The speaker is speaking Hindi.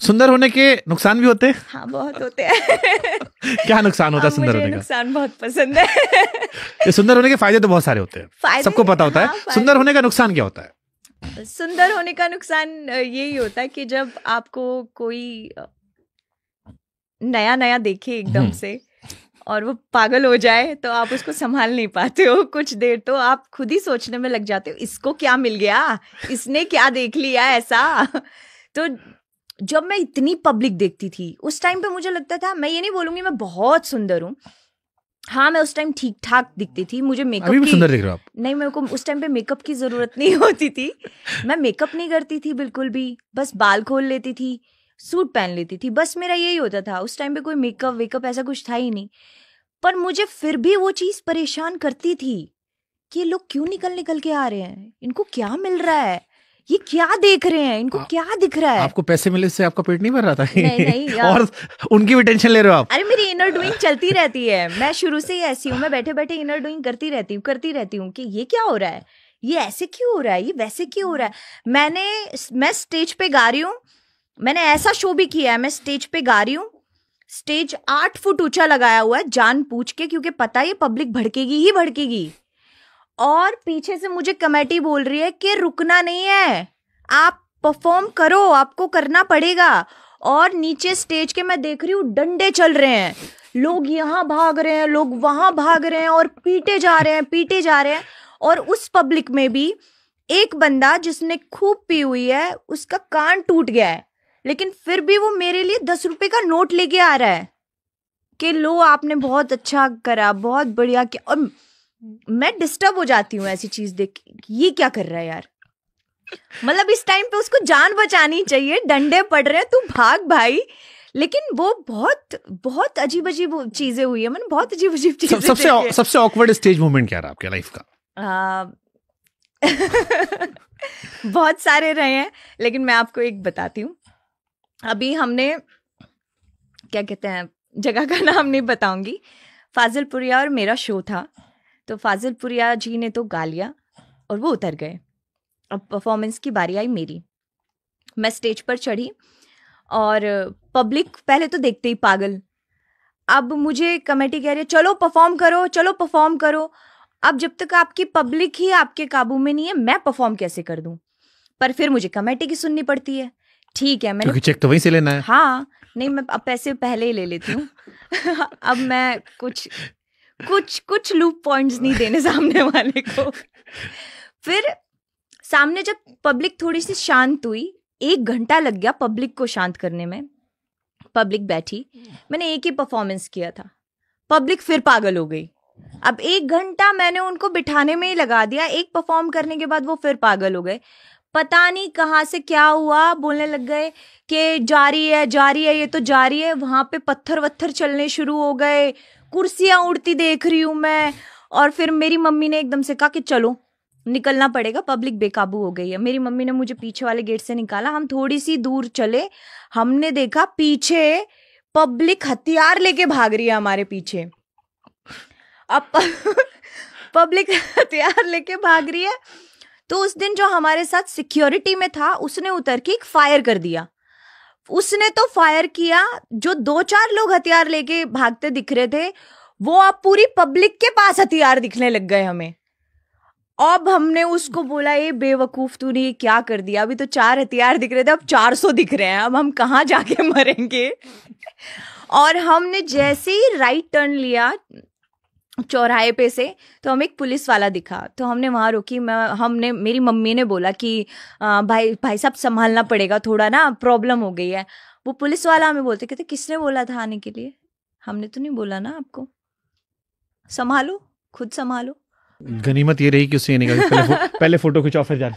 सुंदर होने के नुकसान भी होते हैं? हाँ, बहुत होते हैं। क्या नुकसान होता है सुंदर होने का? नुकसान बहुत पसंद है। ये सुंदर होने के फायदे तो बहुत सारे होते हैं, सबको पता होता है। हाँ, सुंदर होने का नुकसान क्या होता है? सुंदर होने का नुकसान यही होता है कि जब आपको कोई नया नया देखे एकदम से और वो पागल हो जाए तो आप उसको संभाल नहीं पाते हो। कुछ देर तो आप खुद ही सोचने में लग जाते हो, इसको क्या मिल गया, इसने क्या देख लिया ऐसा। तो जब मैं इतनी पब्लिक देखती थी उस टाइम पे मुझे लगता था, मैं ये नहीं बोलूंगी मैं बहुत सुंदर हूँ, हाँ मैं उस टाइम ठीक ठाक दिखती थी। मुझे मेकअप अभी भी की सुंदर दिख रहे हो आप। नहीं, मेरे को उस टाइम पे मेकअप की जरूरत नहीं होती थी। मैं मेकअप नहीं करती थी बिल्कुल भी, बस बाल खोल लेती थी, सूट पहन लेती थी, बस मेरा यही होता था। उस टाइम पे कोई मेकअप वेकअप ऐसा कुछ था ही नहीं। पर मुझे फिर भी वो चीज परेशान करती थी कि ये लोग क्यों निकल के आ रहे हैं, इनको क्या मिल रहा है, ये क्या देख रहे हैं, इनको क्या दिख रहा है। आपको पैसे मिले से आपका पेट नहीं भर रहा था? नहीं और उनकी भी टेंशन ले रहे हो आप? अरे मेरी इनर डूइंग चलती रहती है, मैं शुरू से ही ऐसी हूँ, मैं बैठे बैठे इनर डूइंग करती रहती हूँ कि ये क्या हो रहा है, ये ऐसे क्यों हो रहा है, ये वैसे क्यों हो रहा है। मैं स्टेज पे गा रही हूँ, मैंने ऐसा शो भी किया है, मैं स्टेज पे गा रही हूँ, स्टेज 8 फुट ऊंचा लगाया हुआ है जान पूछ के, क्योंकि पता है ये पब्लिक भड़केगी ही भड़केगी। और पीछे से मुझे कमेटी बोल रही है कि रुकना नहीं है, आप परफॉर्म करो, आपको करना पड़ेगा। और नीचे स्टेज के मैं देख रही हूँ डंडे चल रहे हैं, लोग यहाँ भाग रहे हैं, लोग वहां भाग रहे हैं और पीटे जा रहे हैं। और उस पब्लिक में भी एक बंदा जिसने खूब पी हुई है, उसका कान टूट गया है, लेकिन फिर भी वो मेरे लिए 10 रुपए का नोट लेके आ रहा है कि लो आपने बहुत अच्छा करा, बहुत बढ़िया किया। और मैं डिस्टर्ब हो जाती हूँ ऐसी चीज देख के, ये क्या कर रहा है यार। मतलब इस टाइम पे उसको जान बचानी चाहिए, डंडे पड़ रहे हैं, तू भाग भाई। लेकिन वो बहुत अजीब अजीब चीजें हुई है, मैंने बहुत अजीब अजीब चीजें सबसे ऑकवर्ड स्टेज मोमेंट क्या रहा आपके लाइफ का? बहुत सारे रहे हैं, लेकिन मैं आपको एक बताती हूँ। अभी हमने क्या कहते हैं, जगह का नाम नहीं बताऊंगी, फाजिलपुरिया और मेरा शो था। तो फाजिलपुरिया जी ने तो गा लिया और वो उतर गए। अब परफॉर्मेंस की बारी आई मेरी। मैं स्टेज पर चढ़ी और पब्लिक पहले तो देखते ही पागल। अब मुझे कमेटी कह रही है चलो परफॉर्म करो, चलो परफॉर्म करो। अब जब तक आपकी पब्लिक ही आपके काबू में नहीं है, मैं परफॉर्म कैसे कर दूं। पर फिर मुझे कमेटी की सुननी पड़ती है। ठीक है, मैंने क्योंकि चेक तो वहीं से लेना है। हाँ, नहीं मैं अब पैसे पहले ही ले लेती हूँ। अब मैं कुछ लूप पॉइंट्स नहीं देने सामने वाले को। फिर सामने जब पब्लिक थोड़ी सी शांत हुई, 1 घंटा लग गया पब्लिक को शांत करने में। पब्लिक बैठी, मैंने एक ही परफॉर्मेंस किया था, पब्लिक फिर पागल हो गई। अब 1 घंटा मैंने उनको बिठाने में ही लगा दिया, एक परफॉर्म करने के बाद वो फिर पागल हो गए। पता नहीं कहाँ से क्या हुआ, बोलने लग गए कि जारी है ये तो जारी है। वहां पे पत्थर वत्थर चलने शुरू हो गए, कुर्सियां उड़ती देख रही हूं मैं। और फिर मेरी मम्मी ने एकदम से कहा कि चलो निकलना पड़ेगा, पब्लिक बेकाबू हो गई है। मेरी मम्मी ने मुझे पीछे वाले गेट से निकाला, हम थोड़ी सी दूर चले, हमने देखा पीछे पब्लिक हथियार लेके भाग रही है हमारे पीछे। अब पब्लिक हथियार लेके भाग रही है, तो उस दिन जो हमारे साथ सिक्योरिटी में था उसने उतर के एक फायर कर दिया। उसने तो फायर किया, जो 2-4 लोग हथियार लेके भागते दिख रहे थे वो अब पूरी पब्लिक के पास हथियार दिखने लग गए हमें। अब हमने उसको बोला ये बेवकूफ तूने ये क्या कर दिया, अभी तो 4 हथियार दिख रहे थे, अब 400 दिख रहे हैं, अब हम कहाँ जाके मरेंगे। और हमने जैसे ही राइट टर्न लिया चौराहे पे से, तो हमें एक पुलिस वाला दिखा, तो हमने वहां रोकी। मेरी मम्मी ने बोला कि भाई साहब संभालना पड़ेगा, थोड़ा ना प्रॉब्लम हो गई है। वो पुलिस वाला हमें बोलते कहते किसने बोला था आने के लिए, हमने तो नहीं बोला ना आपको, संभालो, खुद संभालो। गनीमत ये रही कि उससे ये निकल पहले फोटो खिंचाओ फिर जाना।